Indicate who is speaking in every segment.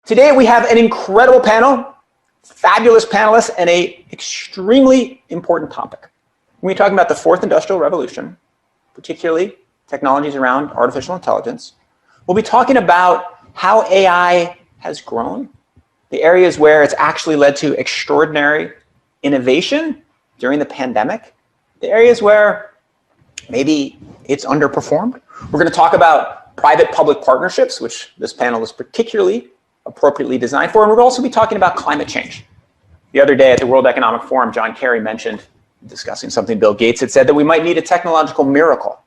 Speaker 1: Today we have an incredible panel, fabulous panelists, and an extremely important topic. When we're talking about the fourth industrial revolution, particularly technologies around artificial intelligence, we'll be talking about how AI has grown, the areas where it's actually led to extraordinary innovation during the pandemic, the areas where maybe it's underperformed. We're going to talk about private-public partnerships, which this panel is particularly appropriately designed for, and we'll also be talking about climate change. The other day at the World Economic Forum, John Kerry mentioned, discussing something Bill Gates had said, that we might need a technological miracle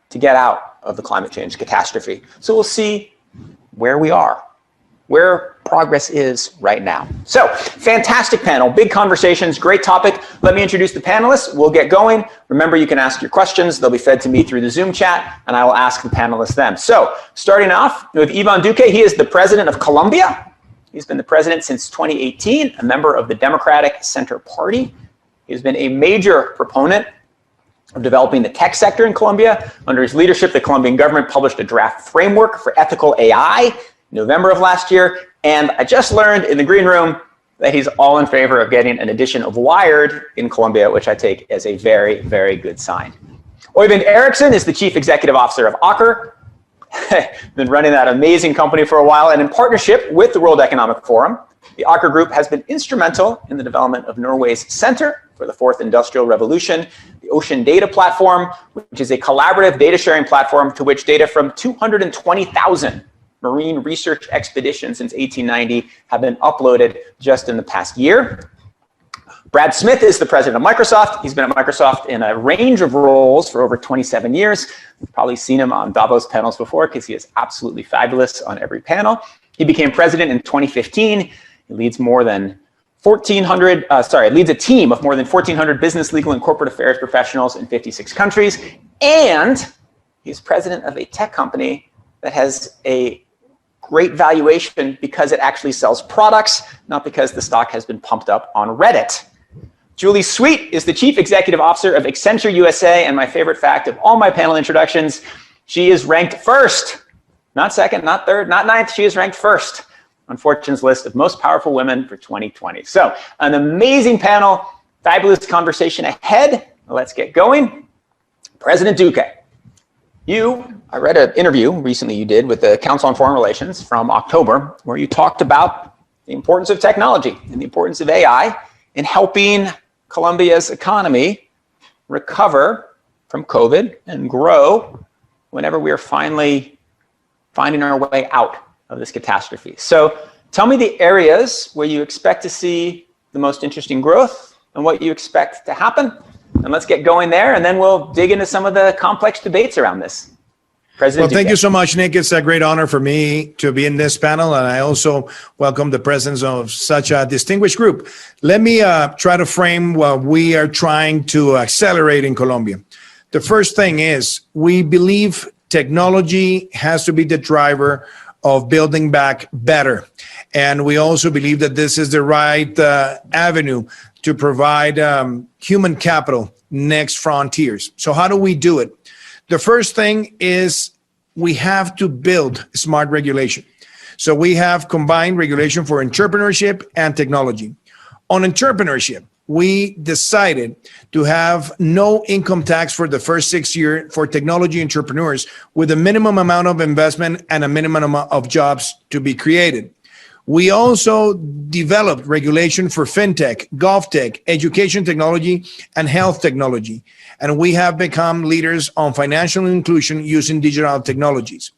Speaker 1: to get out of the climate change catastrophe. So we'll see where we are, where progress is right now. So, fantastic panel, big conversations, great topic. Let me introduce the panelists. We'll get going. Remember, you can ask your questions. They'll be fed to me through the Zoom chat, and I will ask the panelists them. So, starting off with Ivan Duque, he is the president of Colombia. He's been the president since 2018, a member of the Democratic Center Party. He's been a major proponent of developing the tech sector in Colombia. Under his leadership, the Colombian government published a draft framework for ethical AI in November of last year. And I just learned in the green room that he's all in favor of getting an edition of Wired in Colombia, which I take as a very, very good sign. Oyvind Eriksson is the chief executive officer of Aker. Been running that amazing company for a while, and in partnership with the World Economic Forum, the Aker Group has been instrumental in the development of Norway's Center for the Fourth Industrial Revolution, the Ocean Data Platform, which is a collaborative data sharing platform to which data from 220,000 marine research expeditions since 1890 have been uploaded just in the past year. Brad Smith is the president of Microsoft. He's been at Microsoft in a range of roles for over 27 years. You've probably seen him on Davos panels before because he is absolutely fabulous on every panel. He became president in 2015. He leads leads a team of more than 1,400 business, legal, and corporate affairs professionals in 56 countries. And he's president of a tech company that has a great valuation because it actually sells products, not because the stock has been pumped up on Reddit. Julie Sweet is the chief executive officer of Accenture USA, and my favorite fact of all my panel introductions, she is ranked first, not second, not third, not ninth, she is ranked first on Fortune's list of most powerful women for 2020. So an amazing panel, fabulous conversation ahead. Let's get going. President Duque. I read an interview recently you did with the Council on Foreign Relations from October, where you talked about the importance of technology and the importance of AI in helping Colombia's economy recover from COVID and grow whenever we are finally finding our way out of this catastrophe. So tell me the areas where you expect to see the most interesting growth and what you expect to happen. And let's get going there, and then we'll dig into some of the complex debates around this. President
Speaker 2: Well, thank you so much, Nick. It's a great honor for me to be in this panel, and I also welcome the presence of such a distinguished group. Let me try to frame what we are trying to accelerate in Colombia. The first thing is we believe technology has to be the driver of building back better. And we also believe that this is the right avenue to provide human capital next frontiers. So how do we do it? The first thing is we have to build smart regulation. So we have combined regulation for entrepreneurship and technology. On entrepreneurship, we decided to have no income tax for the first 6 years for technology entrepreneurs with a minimum amount of investment and a minimum amount of jobs to be created. We also developed regulation for fintech, GovTech, education technology, and health technology. And we have become leaders on financial inclusion using digital technologies.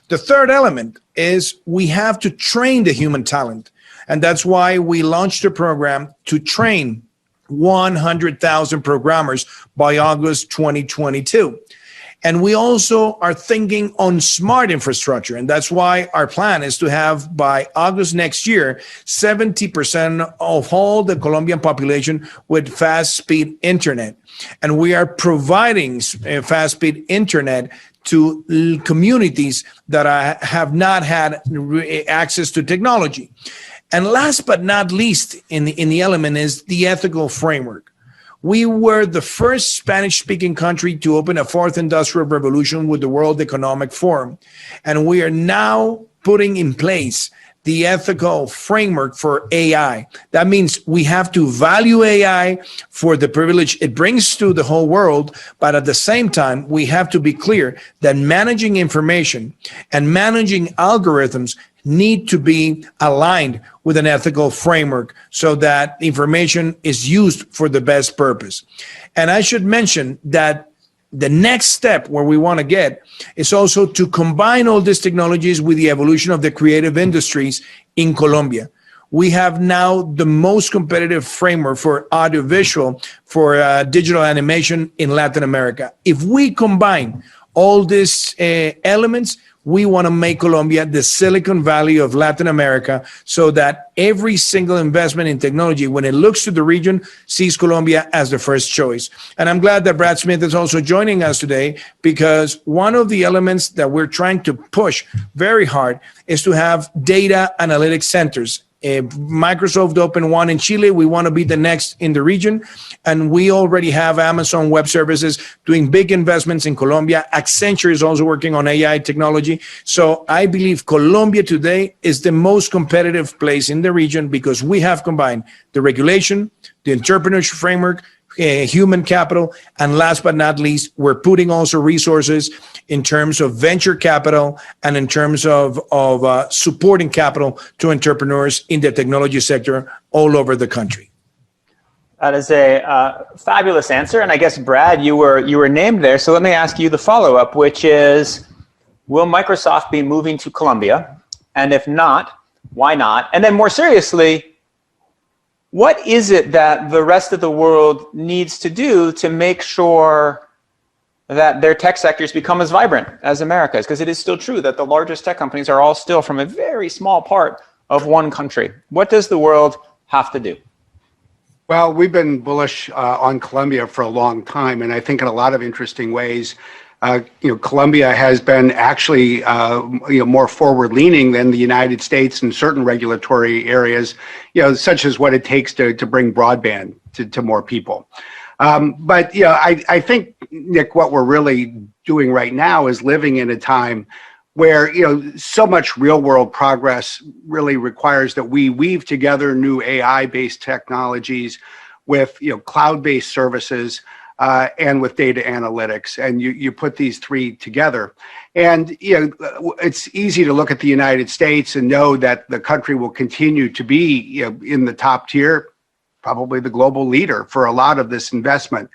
Speaker 2: The third element is we have to train the human talent. And that's why we launched a program to train 100,000 programmers by August 2022. And we also are thinking on smart infrastructure. And that's why our plan is to have by August next year, 70% of all the Colombian population with fast speed internet. And we are providing fast speed internet to communities that have not had access to technology. And last but not least in the element is the ethical framework. We were the first Spanish-speaking country to open a fourth industrial revolution with the World Economic Forum. And we are now putting in place the ethical framework for AI. That means we have to value AI for the privilege it brings to the whole world, but at the same time, we have to be clear that managing information and managing algorithms need to be aligned with an ethical framework so that information is used for the best purpose. And I should mention that the next step where we want to get is also to combine all these technologies with the evolution of the creative industries in Colombia. We have now the most competitive framework for audiovisual, for digital animation in Latin America. If we combine all these elements, we want to make Colombia the Silicon Valley of Latin America so that every single investment in technology, when it looks to the region, sees Colombia as the first choice. And I'm glad that Brad Smith is also joining us today, because one of the elements that we're trying to push very hard is to have data analytics centers. Microsoft opened one in Chile. We want to be the next in the region. And we already have Amazon Web Services doing big investments in Colombia. Accenture is also working on AI technology. So I believe Colombia today is the most competitive place in the region because we have combined the regulation, the entrepreneurship framework, human capital, and last but not least, we're putting also resources in terms of venture capital and in terms of supporting capital to entrepreneurs in the technology sector all over the country.
Speaker 1: That is a fabulous answer, and I guess Brad, you were named there. So let me ask you the follow-up, which is: will Microsoft be moving to Colombia? And if not, why not? And then more seriously, what is it that the rest of the world needs to do to make sure that their tech sectors become as vibrant as America's? Because it is still true that the largest tech companies are all still from a very small part of one country. What does the world have to do?
Speaker 3: Well, we've been bullish on Colombia for a long time, and I think in a lot of interesting ways. Colombia has been actually more forward-leaning than the United States in certain regulatory areas, such as what it takes to bring broadband to more people. But I think, Nick, what we're really doing right now is living in a time where so much real-world progress really requires that we weave together new AI-based technologies with cloud-based services. And with data analytics, and you put these three together. And it's easy to look at the United States and know that the country will continue to be in the top tier, probably the global leader for a lot of this investment.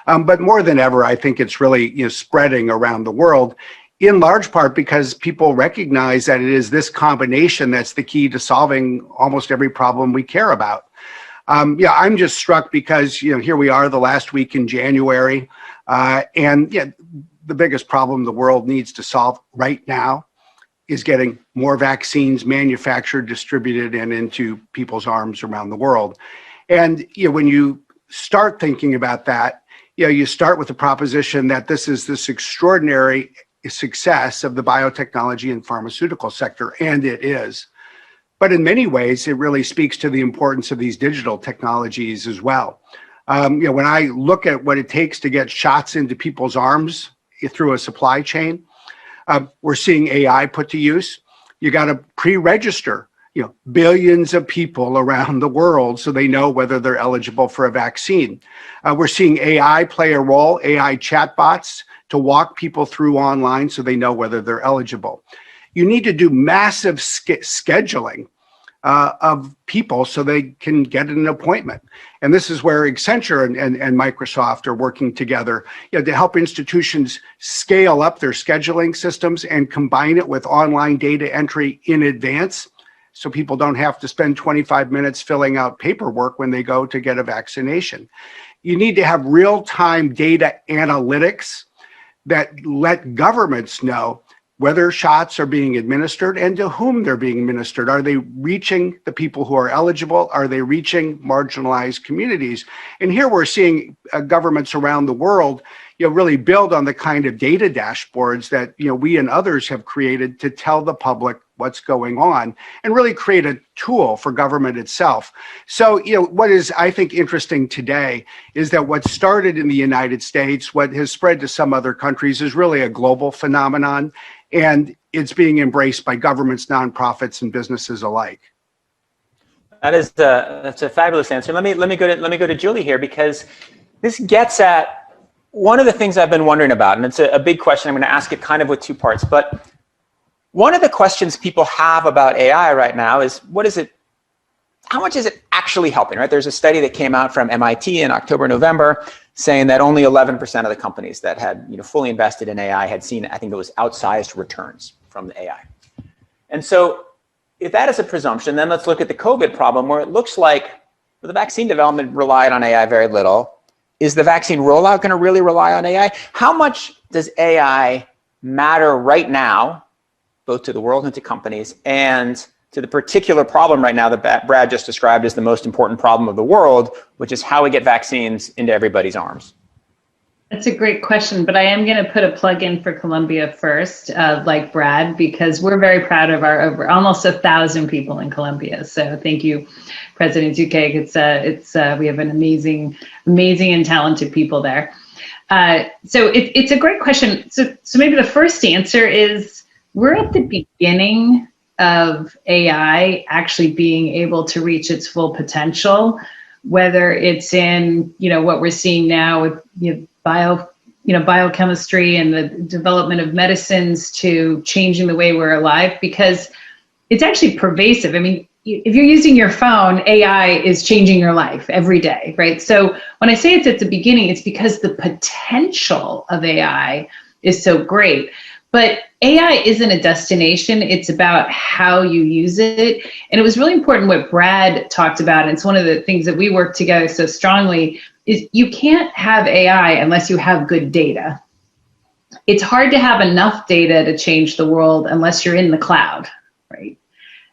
Speaker 3: But more than ever, I think it's really spreading around the world, in large part because people recognize that it is this combination that's the key to solving almost every problem we care about. I'm just struck because, here we are the last week in January, and the biggest problem the world needs to solve right now is getting more vaccines manufactured, distributed, and into people's arms around the world. And, when you start thinking about that, you start with the proposition that this is this extraordinary success of the biotechnology and pharmaceutical sector, and it is. But in many ways, it really speaks to the importance of these digital technologies as well. When I look at what it takes to get shots into people's arms through a supply chain, we're seeing AI put to use. You got to pre-register, billions of people around the world so they know whether they're eligible for a vaccine. We're seeing AI play a role, AI chatbots, to walk people through online so they know whether they're eligible. You need to do massive scheduling of people so they can get an appointment. And this is where Accenture and Microsoft are working together to help institutions scale up their scheduling systems and combine it with online data entry in advance so people don't have to spend 25 minutes filling out paperwork when they go to get a vaccination. You need to have real-time data analytics that let governments know whether shots are being administered and to whom they're being administered. Are they reaching the people who are eligible? Are they reaching marginalized communities? And here we're seeing governments around the world really build on the kind of data dashboards that we and others have created to tell the public what's going on and really create a tool for government itself. So, what is, I think, interesting today is that what started in the United States, what has spread to some other countries, is really a global phenomenon. and it's being embraced by governments, nonprofits, and businesses alike.
Speaker 1: That's a fabulous answer. Let me go to Julie here, because this gets at one of the things I've been wondering about, and it's a big question. I'm going to ask it kind of with two parts, but one of the questions people have about AI right now is how much is it actually helping, right? There's a study that came out from MIT in October, November, saying that only 11% of the companies that had fully invested in AI had seen, I think it was outsized returns from the AI. And so if that is a presumption, then let's look at the COVID problem, where it looks like the vaccine development relied on AI very little. Is the vaccine rollout going to really rely on AI? How much does AI matter right now, both to the world and to companies, and to the particular problem right now that Brad just described as the most important problem of the world, which is how we get vaccines into everybody's arms?
Speaker 4: That's a great question, but I am going to put a plug in for Colombia first, like Brad, because we're very proud of our over almost 1,000 people in Colombia. So thank you, President Duque. We have an amazing and talented people there. So it's a great question. So maybe the first answer is we're at the beginning of AI actually being able to reach its full potential, whether it's in what we're seeing now with biochemistry and the development of medicines to changing the way we're alive, because it's actually pervasive. I mean, if you're using your phone, AI is changing your life every day, right? So when I say it's at the beginning, it's because the potential of AI is so great. But AI isn't a destination, it's about how you use it. And it was really important what Brad talked about, and it's one of the things that we work together so strongly, is you can't have AI unless you have good data. It's hard to have enough data to change the world unless you're in the cloud, right?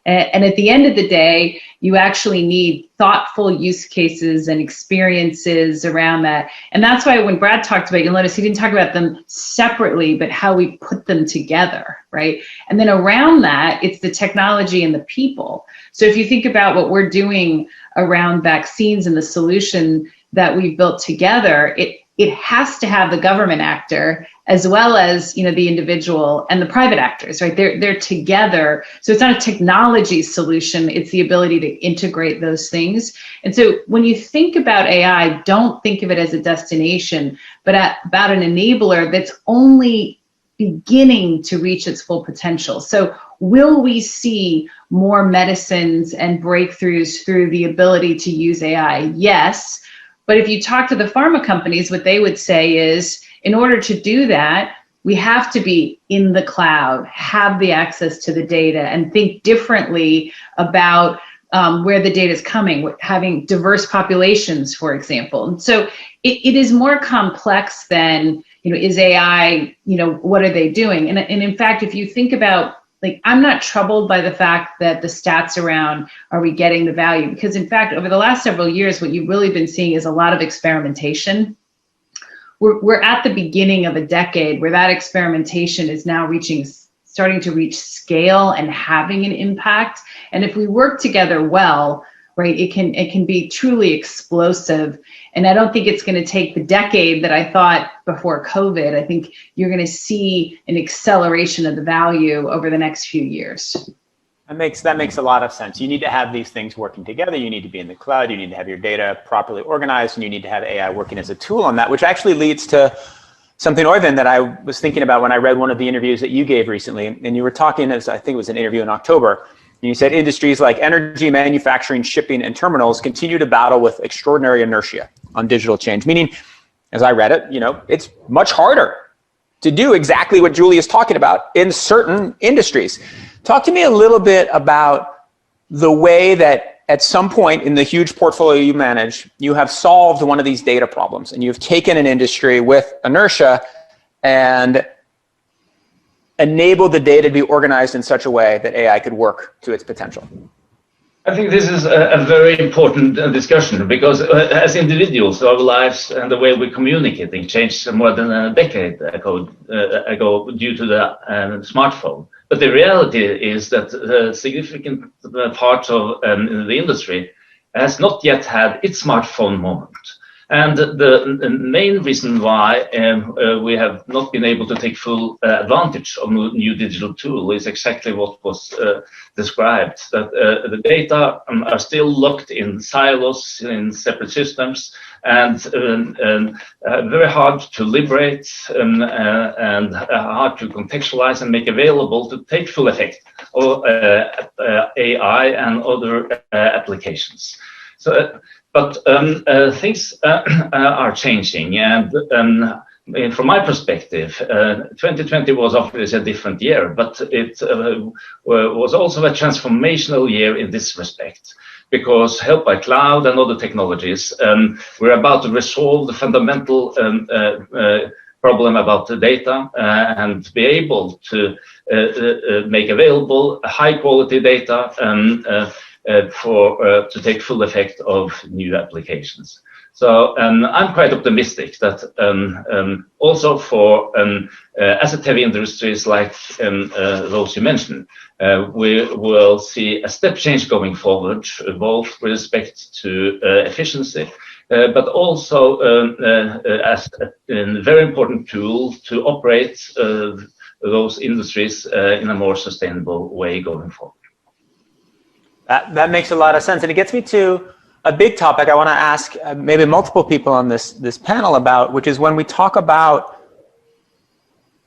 Speaker 4: And at the end of the day, you actually need thoughtful use cases and experiences around that. And that's why when Brad talked about, you'll notice he didn't talk about them separately, but how we put them together, right? And then around that, it's the technology and the people. So if you think about what we're doing around vaccines and the solution that we've built together, it has to have the government actor as well as the individual and the private actors, right? They're together. So it's not a technology solution, it's the ability to integrate those things. And so when you think about AI, don't think of it as a destination, but about an enabler that's only beginning to reach its full potential. So will we see more medicines and breakthroughs through the ability to use AI? Yes. But if you talk to the pharma companies, what they would say is, in order to do that, we have to be in the cloud, have the access to the data, and think differently about where the data is coming, having diverse populations, for example. And so it is more complex than, is AI, what are they doing? And in fact, if you think about, I'm not troubled by the fact that the stats around, are we getting the value? Because in fact, over the last several years, what you've really been seeing is a lot of experimentation. We're at the beginning of a decade where that experimentation is now starting to reach scale and having an impact. And if we work together well, right, it can be truly explosive. And I don't think it's going to take the decade that I thought before COVID. I think you're going to see an acceleration of the value over the next few years.
Speaker 1: That makes a lot of sense. You need to have these things working together. You need to be in the cloud. You need to have your data properly organized, and you need to have AI working as a tool on that, which actually leads to something, Oyvind, that I was thinking about when I read one of the interviews that you gave recently. And you were talking, as I think it was an interview in October, and you said industries like energy, manufacturing, shipping, and terminals continue to battle with extraordinary inertia on digital change, meaning, as I read it, it's much harder to do exactly what Julie is talking about in certain industries. Talk to me a little bit about the way that at some point in the huge portfolio you manage, you have solved one of these data problems, and you've taken an industry with inertia and enabled the data to be organized in such a way that AI could work to its potential.
Speaker 5: I think this is a very important discussion, because as individuals, our lives and the way we're communicating changed more than a decade ago due to the smartphone. But the reality is that the significant part of the industry has not yet had its smartphone moment. And the main reason why we have not been able to take full advantage of new digital tool is exactly what was described, that the data are still locked in silos, in separate systems, and very hard to liberate and hard to contextualize and make available to take full effect of AI and other applications. So, but things are changing, and from my perspective, 2020 was obviously a different year, but it was also a transformational year in this respect, because helped by cloud and other technologies, we're about to resolve the fundamental problem about the data and be able to make available high quality data to take full effect of new applications. So I'm quite optimistic that also for asset-heavy industries like those you mentioned, we will see a step change going forward, both with respect to efficiency, but also as a very important tool to operate those industries in a more sustainable way going forward.
Speaker 1: That makes a lot of sense, and it gets me to a big topic I want to ask maybe multiple people on this panel about, which is when we talk about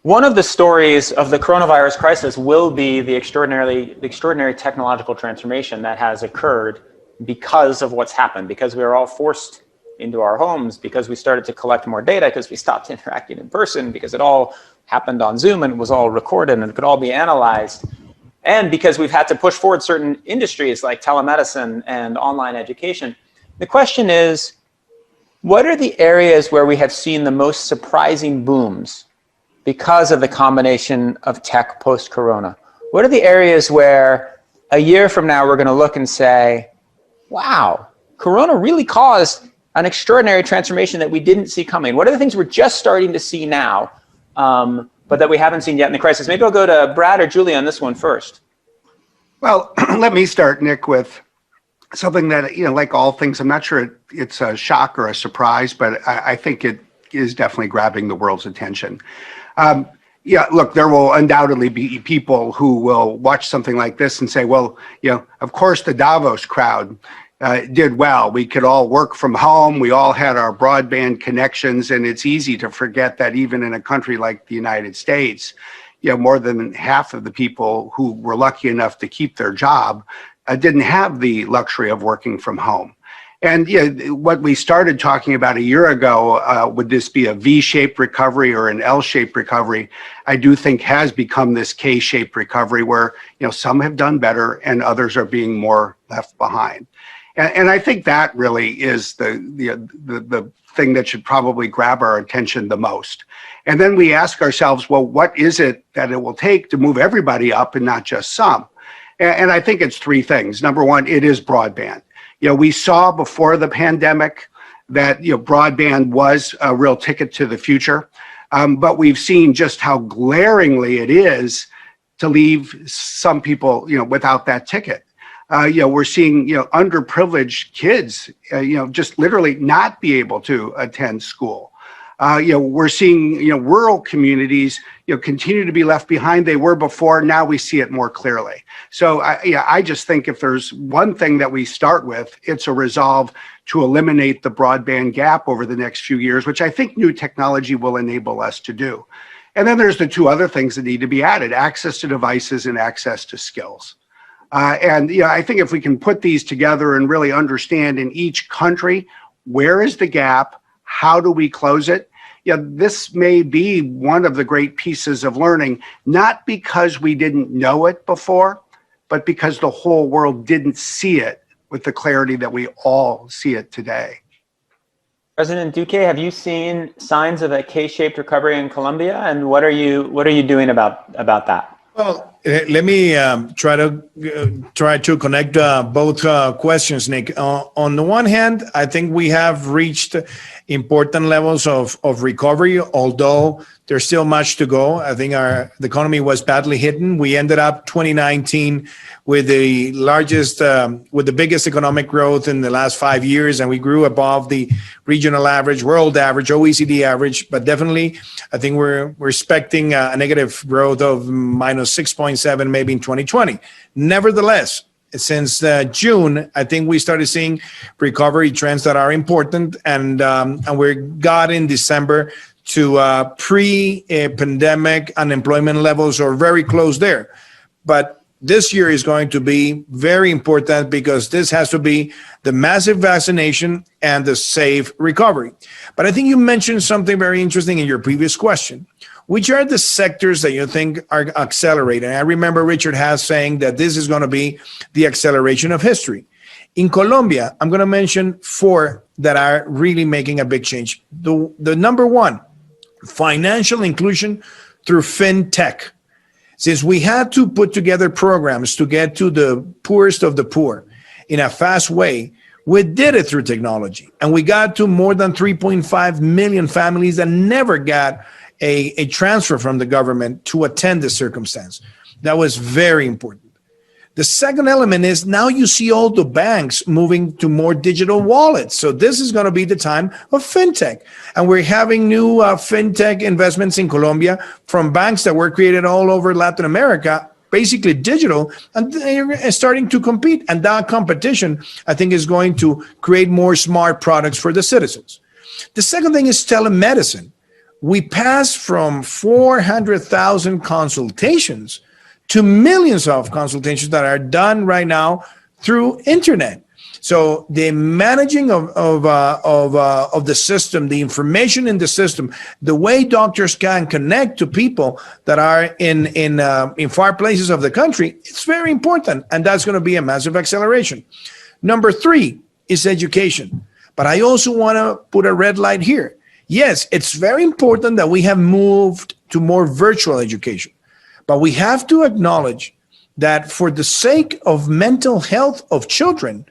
Speaker 1: one of the stories of the coronavirus crisis will be the extraordinary technological transformation that has occurred because of what's happened, because we were all forced into our homes, because we started to collect more data, because we stopped interacting in person, because it all happened on Zoom and it was all recorded and it could all be analyzed. And because we've had to push forward certain industries like telemedicine and online education. The question is, what are the areas where we have seen the most surprising booms because of the combination of tech post-corona? What are the areas where a year from now we're going to look and say, wow, corona really caused an extraordinary transformation that we didn't see coming? What are the things we're just starting to see now, but that we haven't seen yet in the crisis? Maybe I'll go to Brad or Julie on this one first.
Speaker 3: Well, let me start, Nick, with something that, like all things, I'm not sure it's a shock or a surprise, but I think it is definitely grabbing the world's attention. Yeah, look, there will undoubtedly be people who will watch something like this and say, well, of course the Davos crowd did well. We could all work from home. We all had our broadband connections, and it's easy to forget that even in a country like the United States, more than half of the people who were lucky enough to keep their job didn't have the luxury of working from home. And what we started talking about a year ago, would this be a V-shaped recovery or an L-shaped recovery? I do think has become this K-shaped recovery where some have done better and others are being more left behind. And I think that really is the thing that should probably grab our attention the most. And then we ask ourselves, well, what is it that it will take to move everybody up and not just some? And I think it's three things. Number one, it is broadband. We saw before the pandemic that broadband was a real ticket to the future, but we've seen just how glaringly it is to leave some people without that ticket. We're seeing underprivileged kids just literally not be able to attend school. We're seeing rural communities continue to be left behind. They were before. Now we see it more clearly. So I just think if there's one thing that we start with, it's a resolve to eliminate the broadband gap over the next few years, which I think new technology will enable us to do. And then there's the two other things that need to be added: access to devices and access to skills. I think if we can put these together and really understand in each country, where is the gap? How do we close it? This may be one of the great pieces of learning, not because we didn't know it before, but because the whole world didn't see it with the clarity that we all see it today.
Speaker 1: President Duque, have you seen signs of a K-shaped recovery in Colombia, and what are you doing about that?
Speaker 2: Well, Let me try to connect both questions, Nick. On the one hand, I think we have reached important levels of recovery, although there's still much to go. I think the economy was badly hit. We ended up 2019 with the biggest economic growth in the last 5 years, and we grew above the regional average, world average, OECD average. But definitely, I think we're expecting a negative growth of minus 6.7 maybe in 2020. Nevertheless, since June, I think we started seeing recovery trends that are important, and we got in December to pre-pandemic unemployment levels or very close there. But this year is going to be very important because this has to be the massive vaccination and the safe recovery. But I think you mentioned something very interesting in your previous question. Which are the sectors that you think are accelerating? I remember Richard Haas saying that this is going to be the acceleration of history. In Colombia, I'm going to mention 4 that are really making a big change. The number one, financial inclusion through fintech. Since we had to put together programs to get to the poorest of the poor in a fast way, we did it through technology. And we got to more than 3.5 million families that never got a transfer from the government to attend this circumstance. That was very important. The second element is now you see all the banks moving to more digital wallets. So this is going to be the time of fintech. And we're having new fintech investments in Colombia from banks that were created all over Latin America, basically digital, and they're starting to compete. And that competition, I think, is going to create more smart products for the citizens. The second thing is telemedicine. We passed from 400,000 consultations to millions of consultations that are done right now through internet. So the managing of the system, the information in the system, the way doctors can connect to people that are in far places of the country, it's very important, and that's going to be a massive acceleration. Number 3 is education, but I also want to put a red light here. Yes, it's very important that we have moved to more virtual education, but we have to acknowledge that for the sake of mental health of children,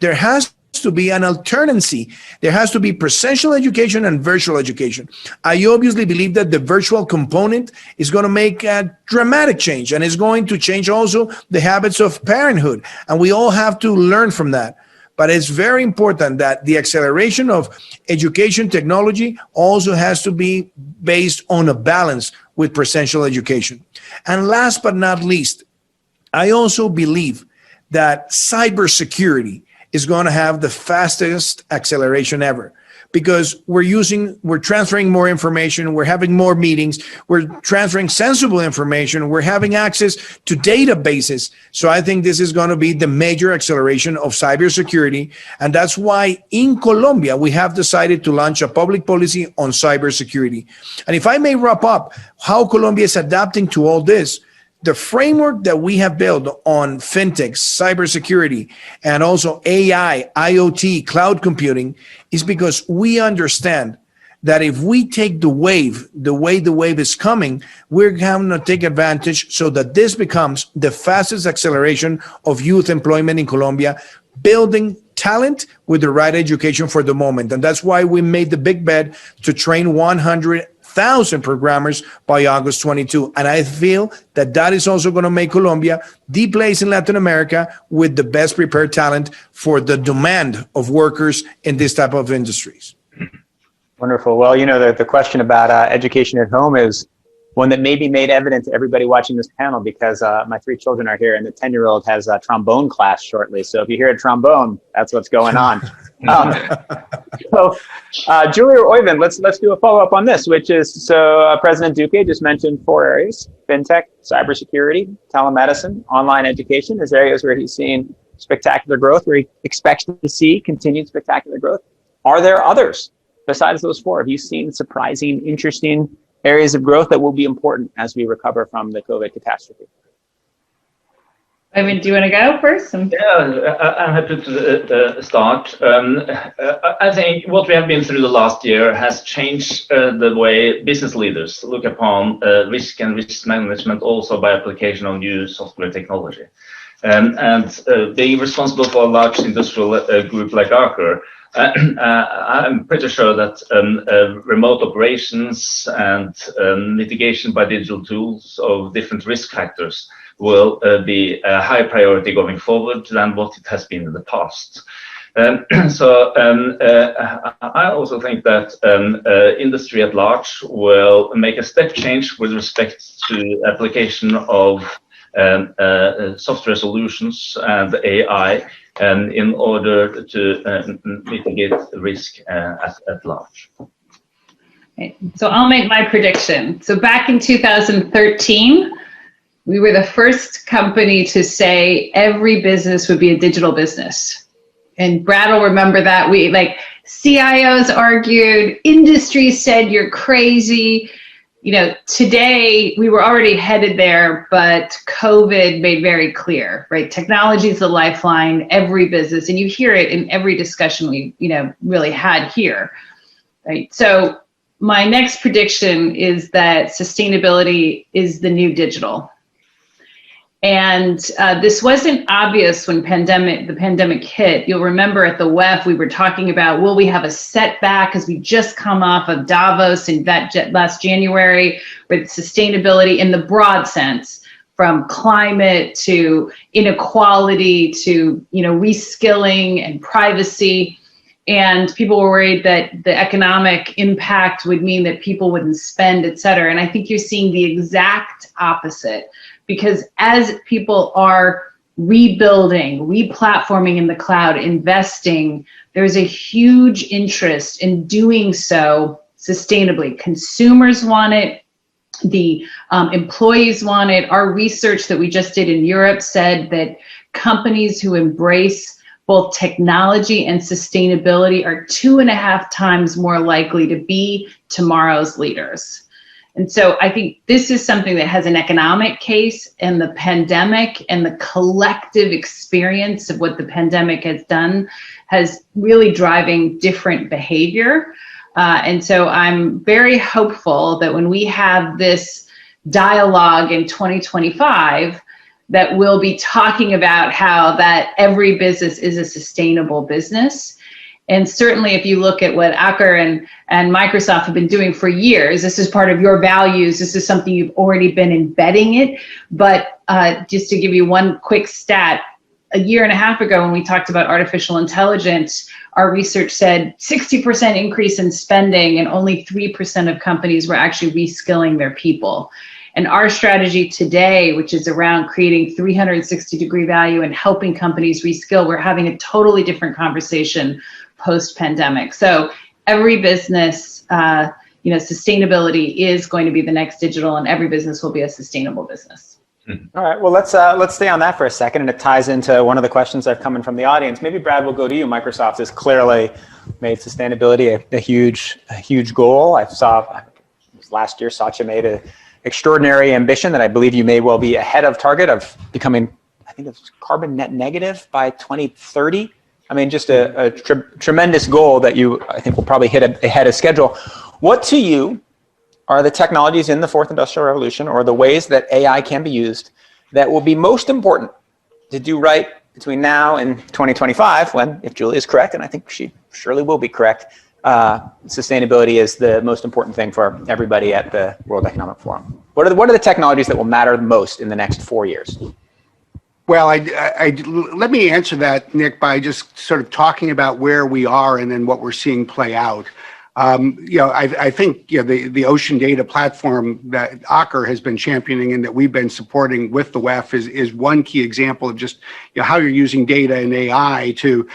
Speaker 2: there has to be an alternancy. There has to be presential education and virtual education. I obviously believe that the virtual component is going to make a dramatic change, and is going to change also the habits of parenthood. And we all have to learn from that. But it's very important that the acceleration of education technology also has to be based on a balance with presential education. And last but not least, I also believe that cybersecurity is going to have the fastest acceleration ever, because we're transferring more information, we're having more meetings, we're transferring sensible information, we're having access to databases. So I think this is going to be the major acceleration of cybersecurity. And that's why in Colombia, we have decided to launch a public policy on cybersecurity. And if I may wrap up how Colombia is adapting to all this, the framework that we have built on fintech, cybersecurity, and also AI, IoT, cloud computing is because we understand that if we take the wave, the way the wave is coming, we're going to take advantage so that this becomes the fastest acceleration of youth employment in Colombia, building talent with the right education for the moment. And that's why we made the big bet to train 100,000 programmers by August 22. And I feel that that is also going to make Colombia the place in Latin America with the best prepared talent for the demand of workers in this type of industries.
Speaker 1: Wonderful. Well, you know, the question about education at home is one that maybe made evident to everybody watching this panel, because my 3 children are here, and the 10-year-old has a trombone class shortly. So if you hear a trombone, that's what's going on. So, Julie or Oyvind, let's do a follow-up on this, which is, so President Duque just mentioned 4 areas: fintech, cybersecurity, telemedicine, online education as areas where he's seeing spectacular growth, where he expects to see continued spectacular growth. Are there others besides those 4? Have you seen surprising, interesting areas of growth that will be important as we recover from the COVID catastrophe?
Speaker 4: I mean, do you want to go first?
Speaker 5: Yeah, I'm happy to start. I think what we have been through the last year has changed the way business leaders look upon risk and risk management, also by application of new software technology. And being responsible for a large industrial group like Aker, I'm pretty sure that remote operations and mitigation by digital tools of different risk factors will be a high priority going forward than what it has been in the past. I also think that industry at large will make a step change with respect to application of software solutions and AI in order to mitigate risk at large.
Speaker 4: So I'll make my prediction. So back in 2013, we were the first company to say every business would be a digital business. And Brad will remember that. We CIOs argued, industry said you're crazy. You know, today we were already headed there, but COVID made very clear, right? Technology is the lifeline, every business, and you hear it in every discussion we, really had here, right? So my next prediction is that sustainability is the new digital. And this wasn't obvious when the pandemic hit. You'll remember at the WEF, we were talking about, will we have a setback because we just come off of DAVOS in that last January with sustainability in the broad sense, from climate to inequality to, reskilling and privacy. And people were worried that the economic impact would mean that people wouldn't spend, et cetera. And I think you're seeing the exact opposite. Because as people are rebuilding, replatforming in the cloud, investing, there's a huge interest in doing so sustainably. Consumers want it, the employees want it. Our research that we just did in Europe said that companies who embrace both technology and sustainability are 2.5 times more likely to be tomorrow's leaders. And so I think this is something that has an economic case, and the pandemic and the collective experience of what the pandemic has done has really driving different behavior. And so I'm very hopeful that when we have this dialogue in 2025, that we'll be talking about how that every business is a sustainable business. And certainly if you look at what Aker and Microsoft have been doing for years, this is part of your values. This is something you've already been embedding it. But just to give you one quick stat, 1.5 years ago when we talked about artificial intelligence, our research said 60% increase in spending and only 3% of companies were actually reskilling their people. And our strategy today, which is around creating 360-degree value and helping companies reskill, we're having a totally different conversation post-pandemic. So every business, sustainability is going to be the next digital, and every business will be a sustainable business.
Speaker 1: All right, well, let's stay on that for a second, and it ties into one of the questions that have come in from the audience. Maybe Brad, will go to you. Microsoft has clearly made sustainability a huge goal. I saw last year Satya made an extraordinary ambition that I believe you may well be ahead of target of becoming, I think it's carbon net negative by 2030. I mean, just a tremendous goal that I think will probably hit ahead of schedule. What to you are the technologies in the fourth industrial revolution, or the ways that AI can be used, that will be most important to do right between now and 2025, when, if Julie is correct, and I think she surely will be correct, sustainability is the most important thing for everybody at the World Economic Forum. What are the technologies that will matter the most in the next 4 years?
Speaker 3: Well, let me answer that, Nick, by just sort of talking about where we are and then what we're seeing play out. I think the ocean data platform that Aker has been championing and that we've been supporting with the WEF is one key example of just how you're using data and AI to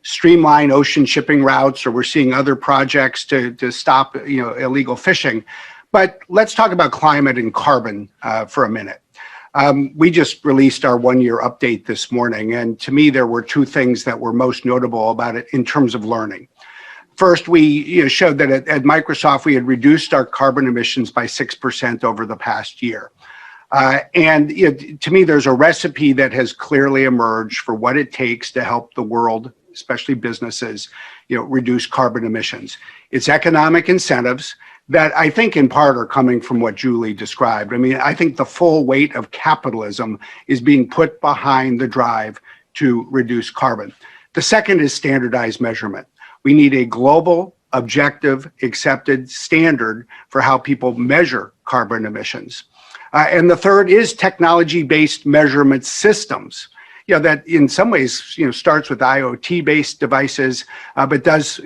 Speaker 3: streamline ocean shipping routes, or we're seeing other projects to stop illegal fishing. But let's talk about climate and carbon for a minute. We just released our 1-year update this morning, and to me, there were 2 things that were most notable about it in terms of learning. First, we showed that at Microsoft, we had reduced our carbon emissions by 6% over the past year. And to me, there's a recipe that has clearly emerged for what it takes to help the world, especially businesses, reduce carbon emissions. It's economic incentives that I think in part are coming from what Julie described. I mean, I think the full weight of capitalism is being put behind the drive to reduce carbon. The second is standardized measurement. We need a global, objective, accepted standard for how people measure carbon emissions. And the third is technology-based measurement systems. That in some ways, starts with IoT-based devices, but does,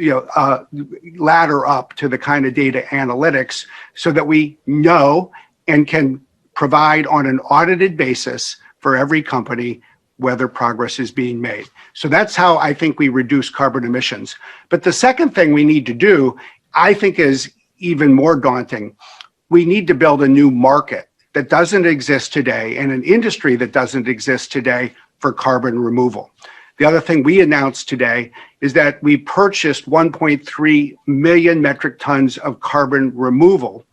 Speaker 3: ladder up to the kind of data analytics so that we know and can provide on an audited basis for every company whether progress is being made. So that's how I think we reduce carbon emissions. But the second thing we need to do, I think, is even more daunting. We need to build a new market that doesn't exist today and an industry that doesn't exist today for carbon removal. The other thing we announced today is that we purchased 1.3 million metric tons of carbon removal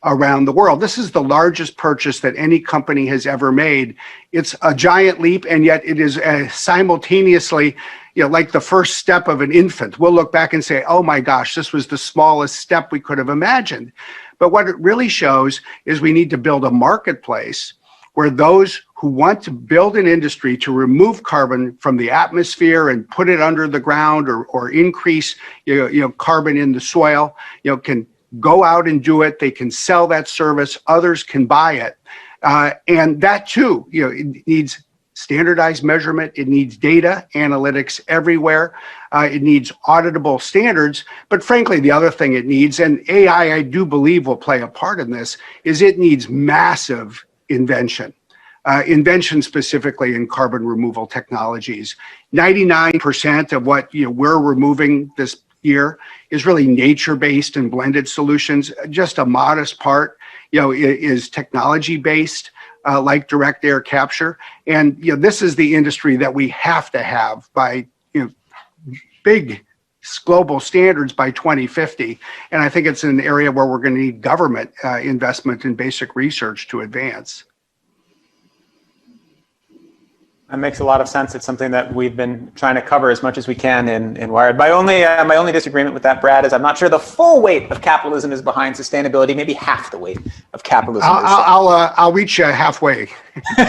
Speaker 3: around the world. This is the largest purchase that any company has ever made. It's a giant leap, and yet it is simultaneously, like the first step of an infant. We'll look back and say, oh my gosh, this was the smallest step we could have imagined. But what it really shows is we need to build a marketplace where those who want to build an industry to remove carbon from the atmosphere and put it under the ground or increase carbon in the soil, can go out and do it. They can sell that service. Others can buy it. And that too, it needs standardized measurement. It needs data analytics everywhere. It needs auditable standards. But frankly, the other thing it needs, and AI, I do believe, will play a part in this, is it needs massive invention. Invention specifically in carbon removal technologies. 99% of what we're removing this year is really nature-based and blended solutions. Just a modest part, is technology-based, like direct air capture. And this is the industry that we have to have by big global standards by 2050. And I think it's an area where we're going to need government investment in basic research to advance.
Speaker 1: That makes a lot of sense. It's something that we've been trying to cover as much as we can in Wired. My only disagreement with that, Brad, is I'm not sure the full weight of capitalism is behind sustainability. Maybe half the weight of capitalism.
Speaker 3: I'll reach halfway.
Speaker 1: All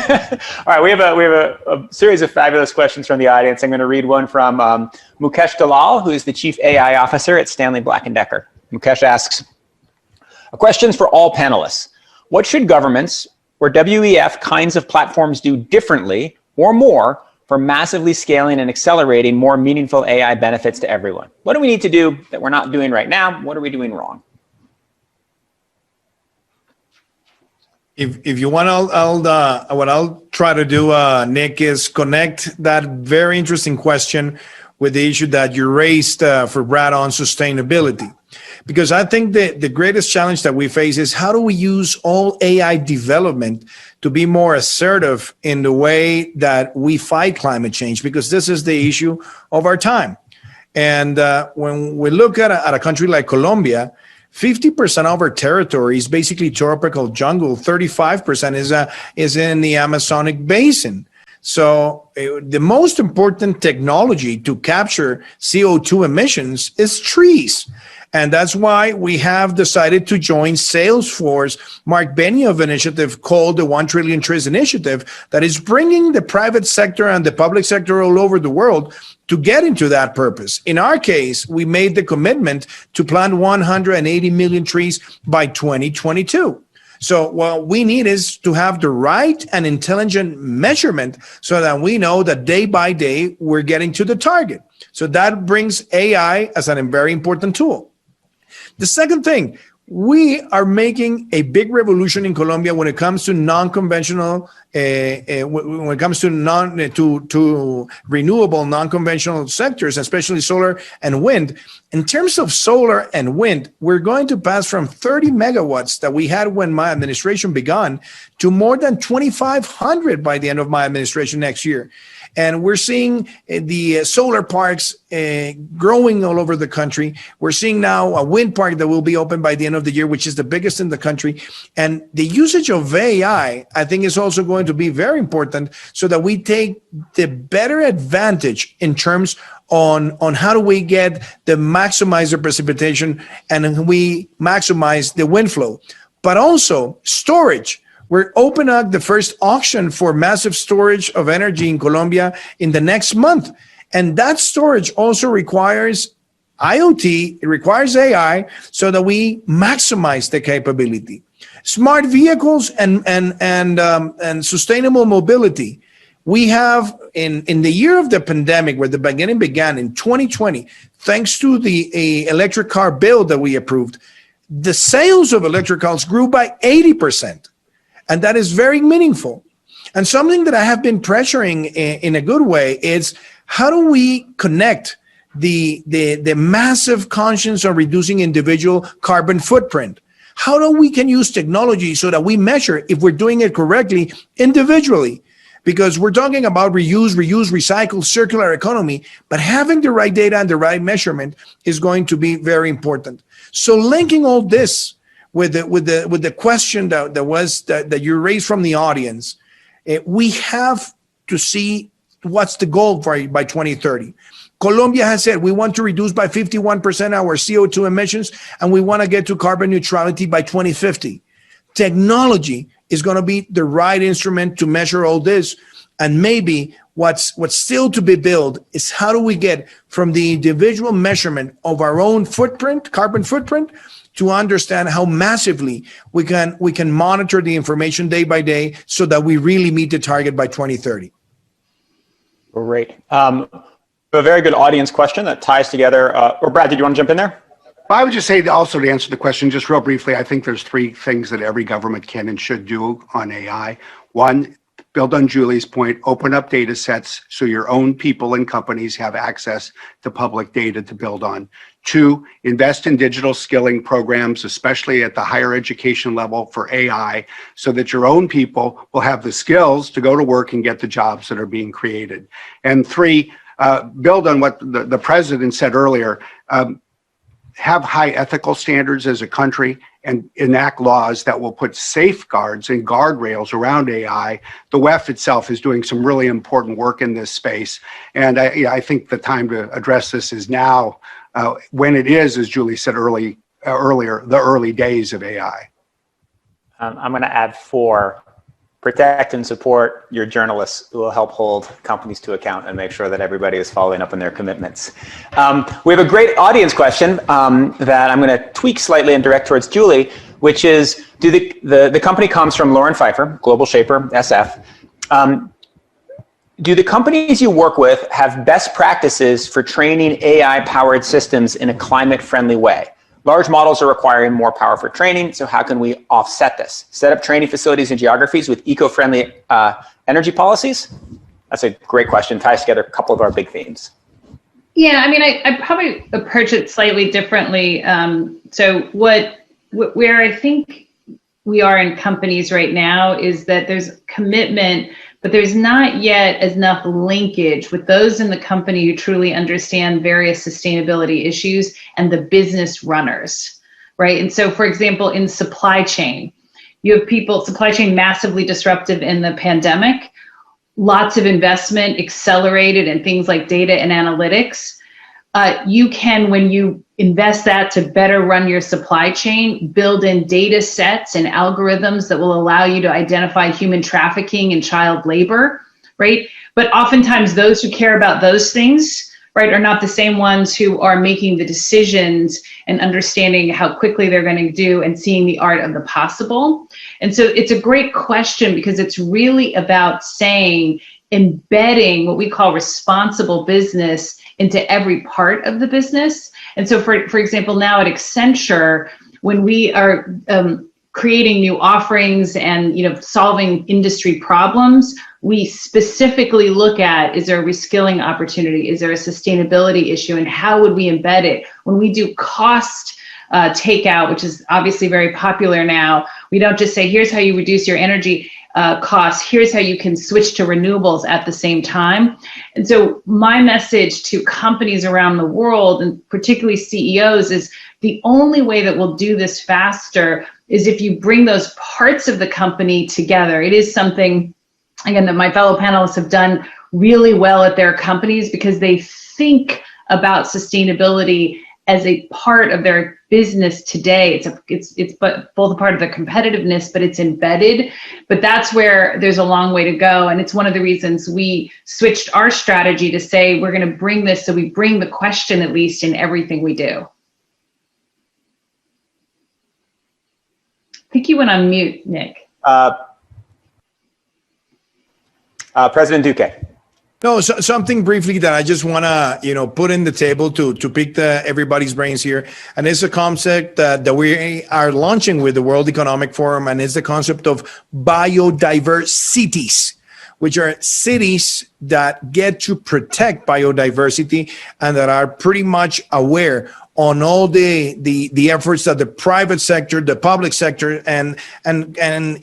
Speaker 1: right, we have a series of fabulous questions from the audience. I'm going to read one from Mukesh Dalal, who is the Chief AI Officer at Stanley Black & Decker. Mukesh asks, a question for all panelists. What should governments or WEF kinds of platforms do differently or more for massively scaling and accelerating more meaningful AI benefits to everyone? What do we need to do that we're not doing right now? What are we doing wrong?
Speaker 2: If you want, what I'll try to do, Nick, is connect that very interesting question with the issue that you raised for Brad on sustainability. Because I think the greatest challenge that we face is how do we use all AI development to be more assertive in the way that we fight climate change, because this is the issue of our time. And when we look at a country like Colombia, 50% of our territory is basically tropical jungle, 35% is in the Amazonic basin. So the most important technology to capture CO2 emissions is trees. And that's why we have decided to join Salesforce Mark Benioff initiative called the 1 Trillion Trees Initiative that is bringing the private sector and the public sector all over the world to get into that purpose. In our case, we made the commitment to plant 180 million trees by 2022. So what we need is to have the right and intelligent measurement so that we know that day by day we're getting to the target. So that brings AI as a very important tool. The second thing, we are making a big revolution in Colombia when it comes to non-conventional, when it comes to renewable non-conventional sectors, especially solar and wind. In terms of solar and wind, we're going to pass from 30 megawatts that we had when my administration began to more than 2,500 by the end of my administration next year. And we're seeing the solar parks growing all over the country. We're seeing now a wind park that will be open by the end of the year, which is the biggest in the country. And the usage of AI, I think, is also going to be very important so that we take the better advantage in terms on how do we get the maximize the precipitation and we maximize the wind flow. But also storage. We're opening up the first auction for massive storage of energy in Colombia in the next month. And that storage also requires IoT, it requires AI, so that we maximize the capability. Smart vehicles and sustainable mobility. We have in the year of the pandemic, where the beginning began in 2020, thanks to the electric car bill that we approved, the sales of electric cars grew by 80%. And that is very meaningful. And something that I have been pressuring in a good way is how do we connect the massive conscience of reducing individual carbon footprint? How do we can use technology so that we measure if we're doing it correctly individually? Because we're talking about reuse, recycle, circular economy, but having the right data and the right measurement is going to be very important. So linking all this with the question that you raised from the audience, we have to see what's the goal by 2030. Colombia has said we want to reduce by 51% our CO2 emissions, and we want to get to carbon neutrality by 2050. Technology is going to be the right instrument to measure all this. And maybe what's still to be built is how do we get from the individual measurement of our own footprint, carbon footprint, to understand how massively we can monitor the information day by day so that we really meet the target by 2030.
Speaker 1: Great. A very good audience question that ties together. Or Brad, did you want to jump in there?
Speaker 3: Well, I would just say also to answer the question, just real briefly, I think there's three things that every government can and should do on AI. One, build on Julie's point, open up data sets so your own people and companies have access to public data to build on. Two, invest in digital skilling programs, especially at the higher education level for AI, so that your own people will have the skills to go to work and get the jobs that are being created. And three, build on what the president said earlier, have high ethical standards as a country and enact laws that will put safeguards and guardrails around AI. The WEF itself is doing some really important work in this space. And I think the time to address this is now, when it is, as Julie said earlier, the early days of AI.
Speaker 1: I'm going to add 4. Protect and support your journalists who will help hold companies to account and make sure that everybody is following up on their commitments. We have a great audience question that I'm going to tweak slightly and direct towards Julie, which is, the company comes from Lauren Pfeiffer, Global Shaper, SF. Do the companies you work with have best practices for training AI-powered systems in a climate-friendly way? Large models are requiring more power for training, so how can we offset this? Set up training facilities and geographies with eco-friendly energy policies? That's a great question. Ties together a couple of our big themes.
Speaker 4: Yeah, I mean, I probably approach it slightly differently. So where I think we are in companies right now is that there's commitment, but there's not yet enough linkage with those in the company who truly understand various sustainability issues and the business runners, right? And so, for example, in supply chain, you have supply chain massively disruptive in the pandemic, lots of investment accelerated in things like data and analytics. You can, when you invest that to better run your supply chain, build in data sets and algorithms that will allow you to identify human trafficking and child labor, right? But oftentimes those who care about those things, right, are not the same ones who are making the decisions and understanding how quickly they're going to do and seeing the art of the possible. And so it's a great question because it's really about embedding what we call responsible business into every part of the business. And so for example, now at Accenture, when we are creating new offerings and solving industry problems, we specifically look at, is there a reskilling opportunity? Is there a sustainability issue? And how would we embed it? When we do cost takeout, which is obviously very popular now. We don't just say, here's how you reduce your energy costs, here's how you can switch to renewables at the same time. And so my message to companies around the world, and particularly CEOs, is the only way that we'll do this faster is if you bring those parts of the company together. It is something, again, that my fellow panelists have done really well at their companies, because they think about sustainability as a part of their business today. It's both a part of the competitiveness, but it's embedded. But that's where there's a long way to go. And it's one of the reasons we switched our strategy to say we're going to bring this, so we bring the question at least in everything we do. I think you went on mute, Nick.
Speaker 1: President Duque.
Speaker 2: No, something briefly that I just want to, put in the table to pick everybody's brains here. And it's a concept that we are launching with the World Economic Forum, and it's the concept of biodiverse cities, which are cities that get to protect biodiversity and that are pretty much aware on all the efforts that the private sector, the public sector, and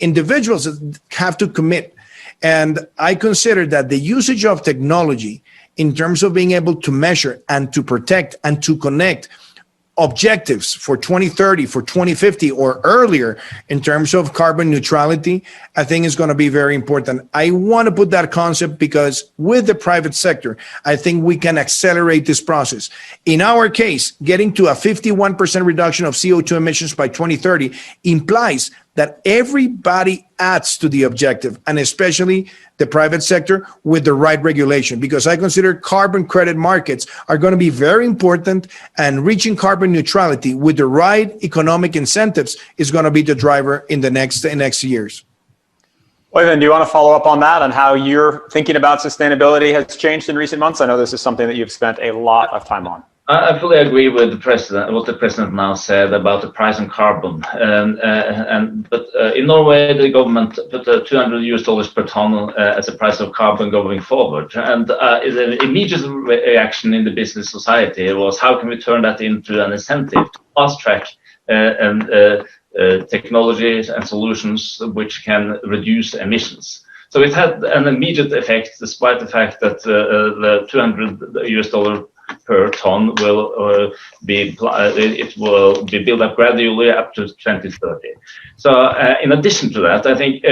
Speaker 2: individuals have to commit. And I consider that the usage of technology in terms of being able to measure and to protect and to connect objectives for 2030, for 2050 or earlier in terms of carbon neutrality, I think is going to be very important. I want to put that concept because with the private sector, I think we can accelerate this process. In our case, getting to a 51% reduction of CO2 emissions by 2030 implies that everybody adds to the objective, and especially the private sector with the right regulation, because I consider carbon credit markets are going to be very important, and reaching carbon neutrality with the right economic incentives is going to be the driver in the next years.
Speaker 1: Oyvind, do you want to follow up on that, on how your thinking about sustainability has changed in recent months? I know this is something that you've spent a lot of time on.
Speaker 5: I fully agree with the president, what the president now said about the price on carbon. But in Norway, the government put $200 per ton as a price of carbon going forward. And the immediate reaction in the business society was, how can we turn that into an incentive to fast track technologies and solutions which can reduce emissions? So it had an immediate effect, despite the fact that the $200 per ton will be built up gradually up to 2030. So in addition to that, I think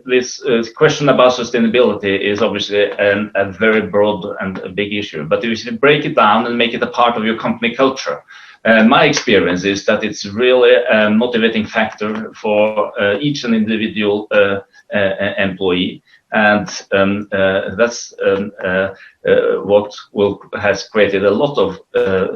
Speaker 5: this question about sustainability is obviously a very broad and a big issue. But if you break it down and make it a part of your company culture, my experience is that it's really a motivating factor for each and individual employee. And that's what has created a lot of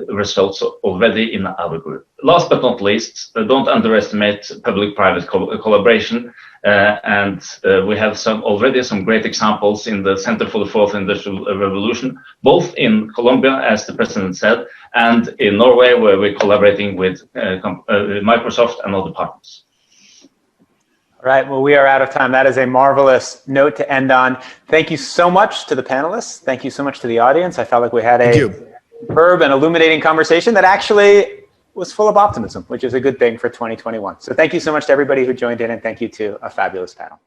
Speaker 5: results already in our group. Last but not least, don't underestimate public-private collaboration. And we have already some great examples in the Center for the Fourth Industrial Revolution, both in Colombia, as the president said, and in Norway, where we're collaborating with Microsoft and other partners.
Speaker 1: All right, well, we are out of time. That is a marvelous note to end on. Thank you so much to the panelists. Thank you so much to the audience. I felt like we had a superb and illuminating conversation that actually was full of optimism, which is a good thing for 2021. So thank you so much to everybody who joined in, and thank you to a fabulous panel.